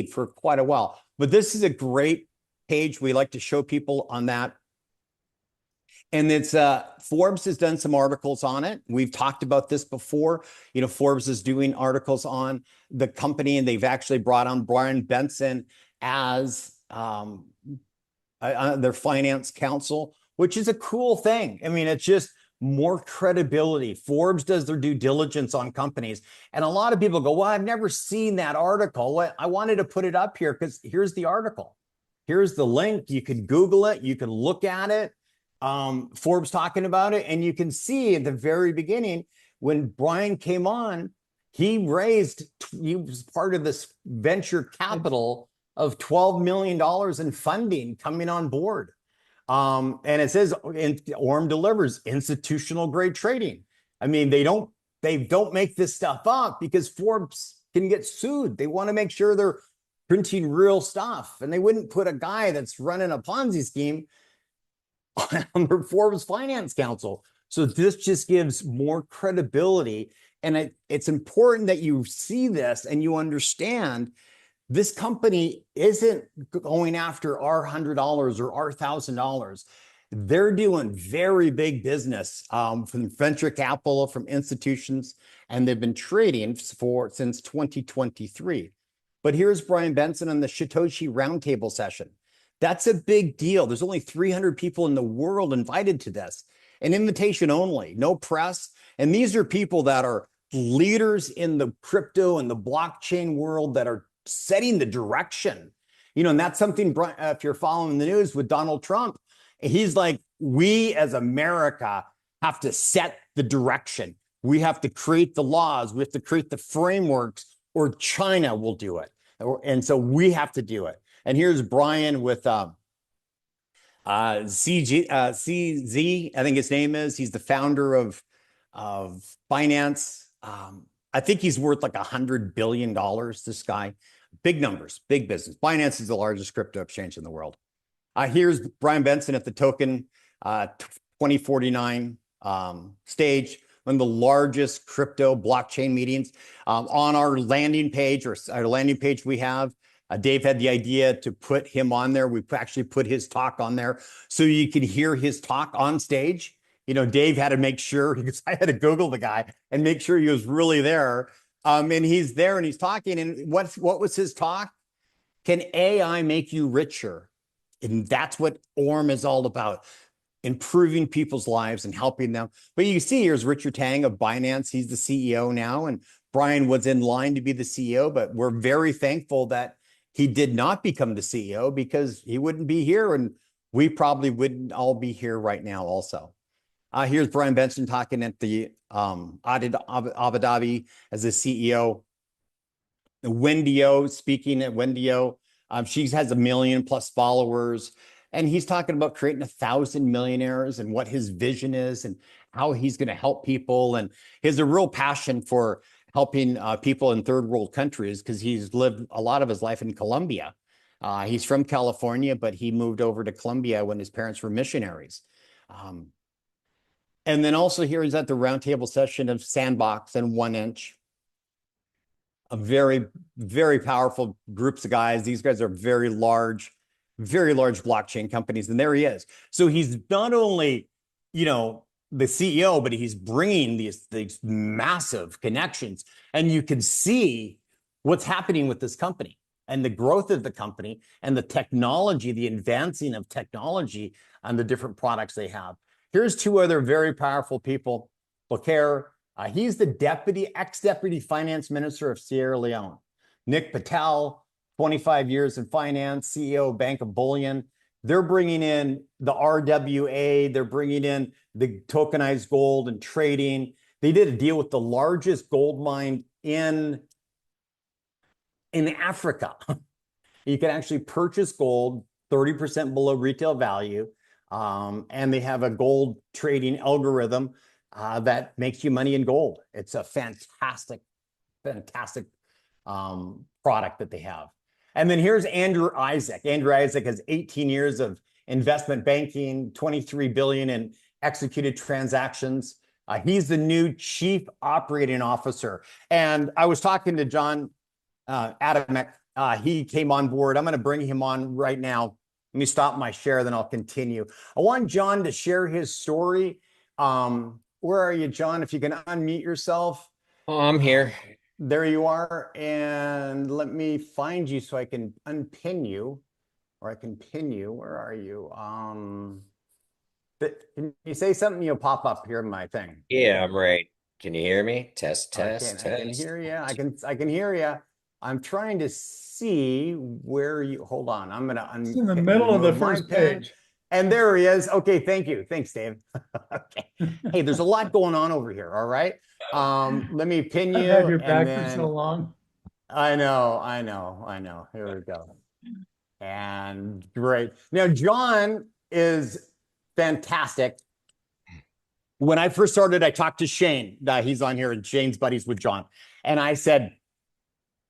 for quite a while. But this is a great page. We like to show people on that. And it's Forbes has done some articles on it. We've talked about this before. You know, Forbes is doing articles on the company, and they've actually brought on Brian Benson as their finance counsel, which is a cool thing. I mean, it's just more credibility. Forbes does their due diligence on companies. And a lot of people go, well, I've never seen that article. I wanted to put it up here because here's the article. Here's the link. You can Google it. You can look at it. Forbes talking about it. And you can see at the very beginning, when Brian came on, he was part of this venture capital of $12 million in funding coming on board. And it says Aurum delivers institutional grade trading. I mean, they don't make this stuff up because Forbes can get sued. They want to make sure they're printing real stuff, and they wouldn't put a guy that's running a Ponzi scheme on the Forbes Finance Council. So this just gives more credibility. And it's important that you see this and you understand this company isn't going after our $100 or our $1,000. They're doing very big business from venture capital, from institutions, and they've been trading since 2023. But here's Brian Benson on the Satoshi Roundtable session. That's a big deal. There's only 300 people in the world invited to this, an invitation only, no press. And these are people that are leaders in the crypto and the blockchain world that are setting the direction. You know, and that's something, if you're following the news with Donald Trump, he's like, we as America have to set the direction. We have to create the laws. We have to create the frameworks, or China will do it. And so we have to do it. And here's Brian with CZ, I think his name is. He's the founder of Binance. I think he's worth like $100 billion, this guy. Big numbers, big business. Binance is the largest crypto exchange in the world. Here's Brian Benson at the Token 2049 stage, one of the largest crypto blockchain meetings. On our landing page, we have, Dave had the idea to put him on there. We actually put his talk on there so you could hear his talk on stage. You know, Dave had to make sure, because I had to Google the guy and make sure he was really there. And he's there and he's talking. And what was his talk? Can AI make you richer? And that's what Aurum is all about, improving people's lives and helping them. But you see, here's Richard Tang of Binance. He's the CEO now. And Brian was in line to be the CEO, but we're very thankful that he did not become the CEO, because he wouldn't be here, and we probably wouldn't all be here right now also. Here's Brian Benson talking at the Abu Dhabi as the CEO. Wendy speaking at Wendy. She has 1 million plus followers, and he's talking about creating 1,000 millionaires and what his vision is and how he's going to help people. And he has a real passion for helping people in third world countries, because he's lived a lot of his life in Colombia. He's from California, but he moved over to Colombia when his parents were missionaries. And then also here he's at the roundtable session of Sandbox and 1inch. A very, very powerful groups of guys. These guys are very large blockchain companies. And there he is. So he's not only, you know, the CEO, but he's bringing these massive connections. And you can see what's happening with this company and the growth of the company and the technology, the advancing of technology and the different products they have. Here's two other very powerful people. Bokhair, he's the ex-deputy finance minister of Sierra Leone. Nick Patel, 25 years in finance, CEO of Bank of Bullion. They're bringing in the RWA. They're bringing in the tokenized gold and trading. They did a deal with the largest gold mine in Africa. You can actually purchase gold 30% below retail value. And they have a gold trading algorithm that makes you money in gold. It's a fantastic product that they have. And then here's Andrew Isaac. Andrew Isaac has 18 years of investment banking, 23 billion in executed transactions. He's the new chief operating officer. And I was talking to John Adamek He came on board. I'm going to bring him on right now. Let me stop my share, then I'll continue. I want John to share his story. Where are you, John? If you can unmute yourself. Oh, I'm here. There you are. And let me find you so I can unpin you or I can pin you. Where are you? Can you say something? You'll pop up here in my thing. Yeah, I'm right. Can you hear me? Test, test, I can test. hear you. I can hear you. I'm trying to see where you hold on. I'm gonna It's in the middle of the remove my first pen. page. And there he is. Okay, thank you. Thanks, Dave. Okay. Hey, there's a lot going on over here. All right. Let me pin I've had you your and back for so then long. I know. Here we go. And great. Now, John is fantastic. When I first started, I talked to Shane. He's on here, and Shane's buddies with John. And I said,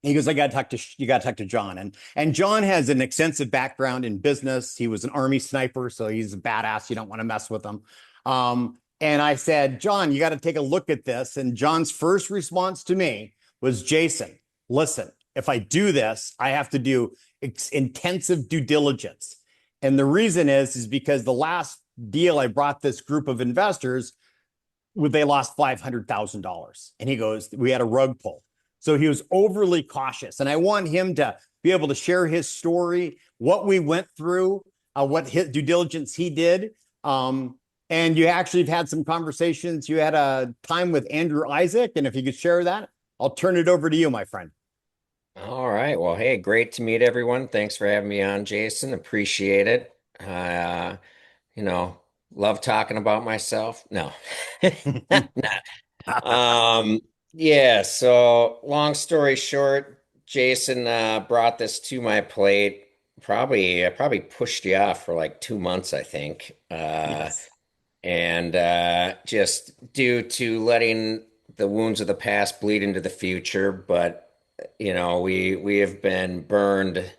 he goes, you got to talk to John. And John has an extensive background in business. He was an Army sniper, so he's a badass. You don't want to mess with him. And I said, John, you got to take a look at this. And John's first response to me was, Jason, listen, if I do this, I have to do intensive due diligence. And the reason is because the last deal I brought this group of investors, they lost $500,000. And he goes, we had a rug pull. So he was overly cautious. And I want him to be able to share his story, what we went through, what his due diligence he did. And you actually have had some conversations. You had a time with Andrew Isaac. And if you could share that, I'll turn it over to you, my friend. All right. Well, hey, great to meet everyone. Thanks for having me on, Jason. Appreciate it. You know, love talking about myself. No. Um, yeah, so long story short, Jason brought this to my plate. I probably pushed you off for like 2 months, I think. Yes. And just due to letting the wounds of the past bleed into the future. But we have been burned.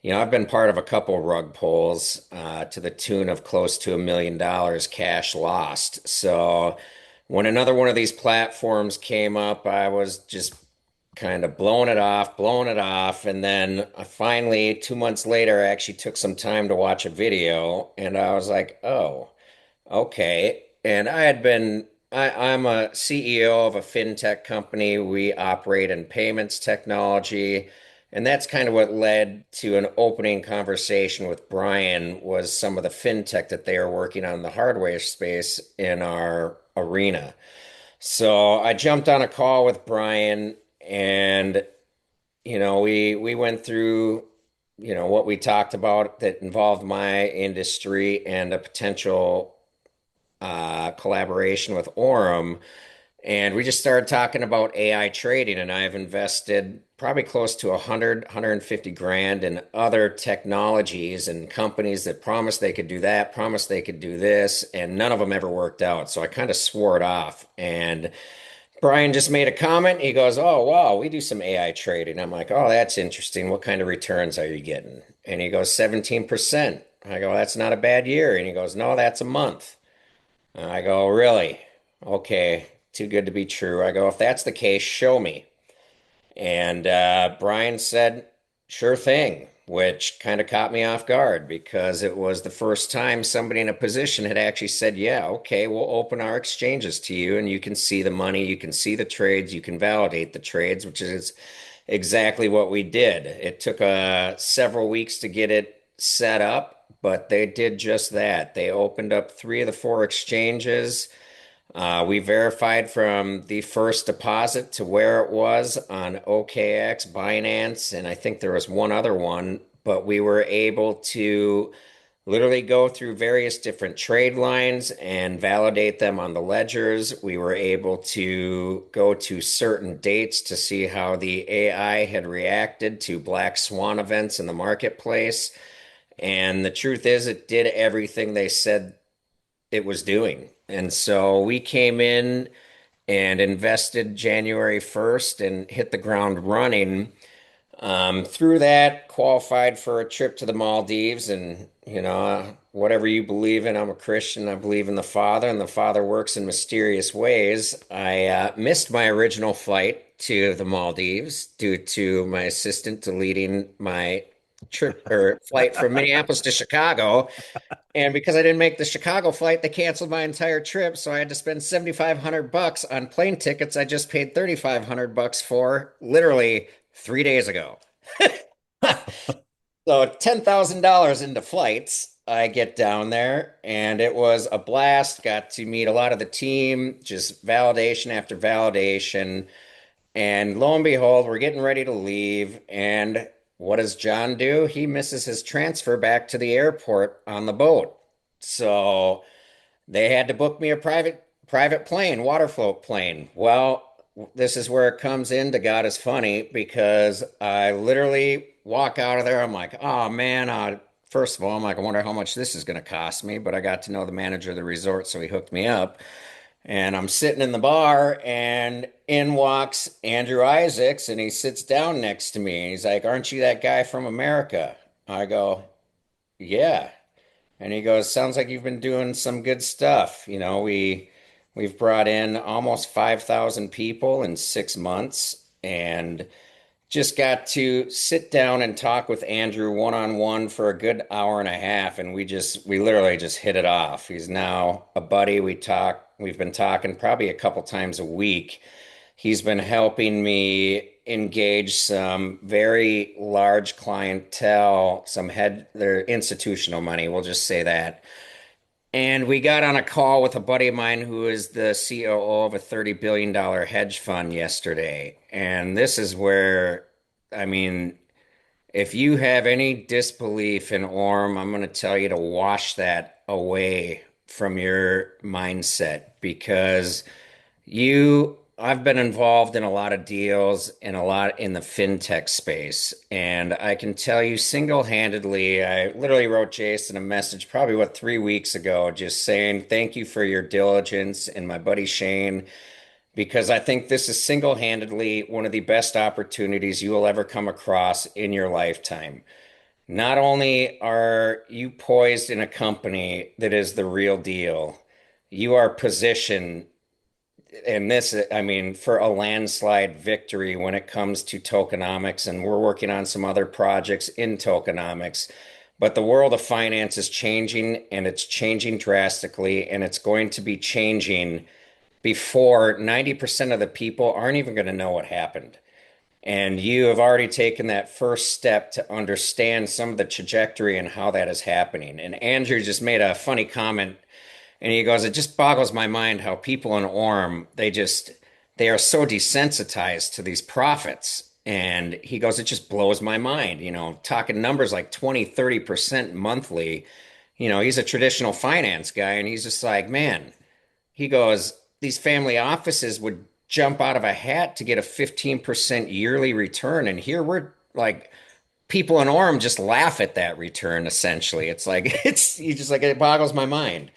I've been part of a couple rug pulls to the tune of close to $1 million cash lost. So when another one of these platforms came up, I was just kind of blowing it off. And then finally, 2 months later, I actually took some time to watch a video, and I was like, oh. Okay. And I'm a CEO of a fintech company. We operate in payments technology. And that's kind of what led to an opening conversation with Brian was some of the fintech that they are working on in the hardware space in our arena. So I jumped on a call with Brian and we went through what we talked about that involved my industry and a potential collaboration with Aurum, and we just started talking about AI trading. And I've invested probably close to 150 grand in other technologies and companies that promised they could do that, promised they could do this, and none of them ever worked out. So I kind of swore it off. And Brian just made a comment. He goes, "Oh, wow, we do some AI trading." I'm like, "Oh, that's interesting. What kind of returns are you getting?" And he goes, 17%. I go, "That's not a bad year." And he goes, "No, that's a month." I go, really? Okay, too good to be true. I go, if that's the case, show me. And Brian said, sure thing, which kind of caught me off guard because it was the first time somebody in a position had actually said, yeah, okay, we'll open our exchanges to you and you can see the money, you can see the trades, you can validate the trades, which is exactly what we did. It took several weeks to get it set up, but they did just that. They opened up three of the four exchanges. We verified from the first deposit to where it was on OKX, Binance, and I think there was one other one, but we were able to literally go through various different trade lines and validate them on the ledgers. We were able to go to certain dates to see how the AI had reacted to black swan events in the marketplace. And the truth is, it did everything they said it was doing. And so we came in and invested January 1st and hit the ground running. Through that, qualified for a trip to the Maldives, and whatever you believe in, I'm a Christian. I believe in the Father, and the Father works in mysterious ways. I missed my original flight to the Maldives due to my assistant deleting my trip or flight from Minneapolis to Chicago. And because I didn't make the Chicago flight, they canceled my entire trip. So I had to spend 7,500 bucks on plane tickets I just paid 3,500 bucks for literally 3 days ago. So $10,000 into flights. I get down there and it was a blast. Got to meet a lot of the team, just validation after validation. And lo and behold, we're getting ready to leave. And what does John do? He misses his transfer back to the airport on the boat. So they had to book me a private plane, water float plane. Well, this is where it comes into God is funny because I literally walk out of there. I'm like, oh man, first of all, I'm like, I wonder how much this is going to cost me. But I got to know the manager of the resort, so he hooked me up. And I'm sitting in the bar, and in walks Andrew Isaacs, and he sits down next to me. He's like, aren't you that guy from America? I go, yeah. And he goes, sounds like you've been doing some good stuff. We've brought in almost 5,000 people in 6 months and just got to sit down and talk with Andrew one on one for a good hour and a half. And we literally just hit it off. He's now a buddy. We've been talking probably a couple times a week. He's been helping me engage some very large clientele, their institutional money, we'll just say that. And we got on a call with a buddy of mine who is the COO of a $30 billion hedge fund yesterday. And this is where, I mean, if you have any disbelief in Aurum, I'm going to tell you to wash that away from your mindset because I've been involved in a lot of deals and a lot in the fintech space. And I can tell you single-handedly, I literally wrote Jason a message probably 3 weeks ago, just saying thank you for your diligence and my buddy Shane, because I think this is single-handedly one of the best opportunities you will ever come across in your lifetime. Not only are you poised in a company that is the real deal, you are positioned and this, I mean, for a landslide victory when it comes to tokenomics, and we're working on some other projects in tokenomics. But the world of finance is changing, and it's changing drastically, and it's going to be changing before 90% of the people aren't even going to know what happened. And you have already taken that first step to understand some of the trajectory and how that is happening. And Andrew just made a funny comment and he goes, it just boggles my mind how people in Orem, they are so desensitized to these profits. And he goes, it just blows my mind, talking numbers like 20, 30% monthly. He's a traditional finance guy and he's just like, man, he goes, these family offices would jump out of a hat to get a 15% yearly return. And here we're like, people in Orem just laugh at that return essentially. It's like, it boggles my mind.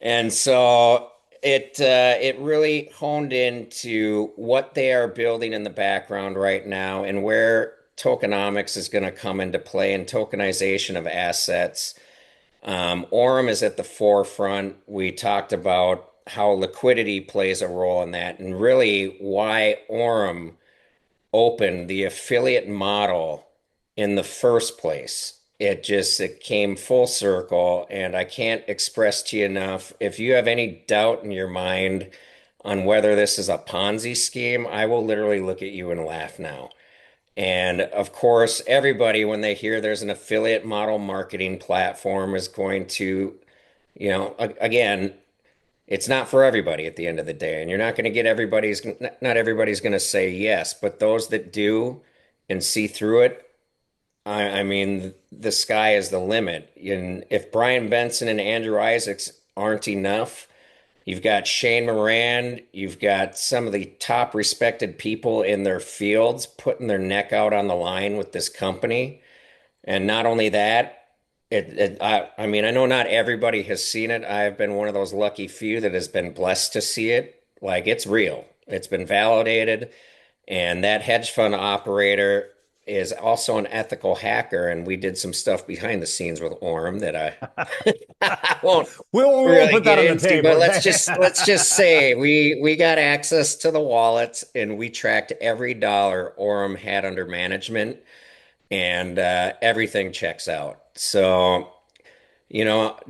And so it really honed into what they are building in the background right now and where tokenomics is going to come into play and tokenization of assets. Aurum is at the forefront. We talked about how liquidity plays a role in that and really why Aurum open the affiliate model in the first place. It came full circle, and I can't express to you enough. If you have any doubt in your mind on whether this is a Ponzi scheme, I will literally look at you and laugh now. And of course, everybody, when they hear there's an affiliate model marketing platform, is going to, again, it's not for everybody at the end of the day, and you're not going to get not everybody's going to say yes, but those that do and see through it, I mean, the sky is the limit. And if Brian Benson and Andrew Isaacs aren't enough, you've got Shane Moran, you've got some of the top respected people in their fields putting their neck out on the line with this company. And not only that, I mean, I know not everybody has seen it. I've been one of those lucky few that has been blessed to see it. Like it's real. It's been validated. And that hedge fund operator, is also an ethical hacker, and we did some stuff behind the scenes with Aurum that I won't We won't really put that get on the into, but table. let's just say we got access to the wallets and we tracked every dollar Aurum had under management, and everything checks out. So,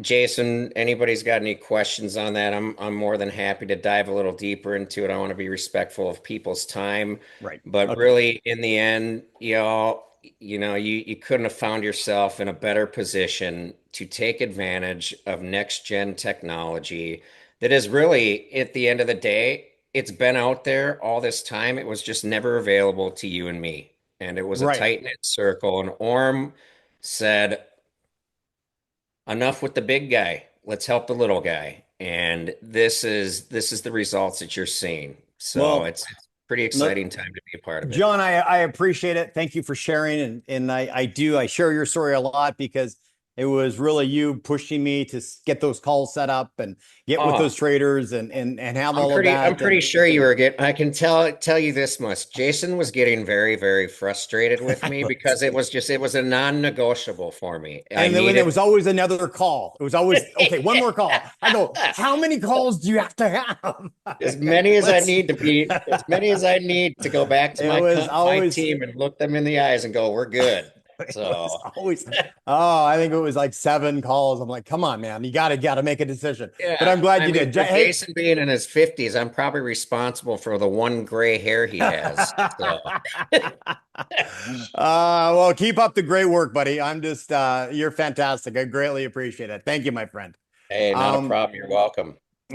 Jason, anybody's got any questions on that? I'm more than happy to dive a little deeper into it. I want to be respectful of people's time, Right. but Okay. really, in the end, you couldn't have found yourself in a better position to take advantage of next gen technology that is really, at the end of the day, it's been out there all this time. It was just never available to you and me, and it was a Right. tight-knit circle. And Orm said, enough with the big guy. Let's help the little guy. And this is the results that you're seeing. So Well, it's pretty look, exciting time to be a part of it. John, I appreciate it. Thank you for sharing. And I share your story a lot because it was really you pushing me to get those calls set up and get with those Oh, traders and have I'm all of pretty I'm that. pretty And sure you were getting I can tell you this much. Jason was getting very, very frustrated with me because it was a non-negotiable for me. I and then when there needed was always another call, it was always, okay, one more call. I go, how many calls do you have to have? as many as I Let's, need to be, as many as I need to go back to it was my always team and look them in the eyes and go, we're good. it was So always, oh, I think it was like 7 calls. I'm like, come on, man, you gotta make a decision. But yeah, I'm glad I you mean, did. for Hey, Jason being in his 50s, I'm probably responsible for the one gray hair he has. So, well, keep up the great work, buddy. I'm just, you're fantastic. I greatly appreciate it. Thank you, my friend. hey, not a Um, problem. You're welcome.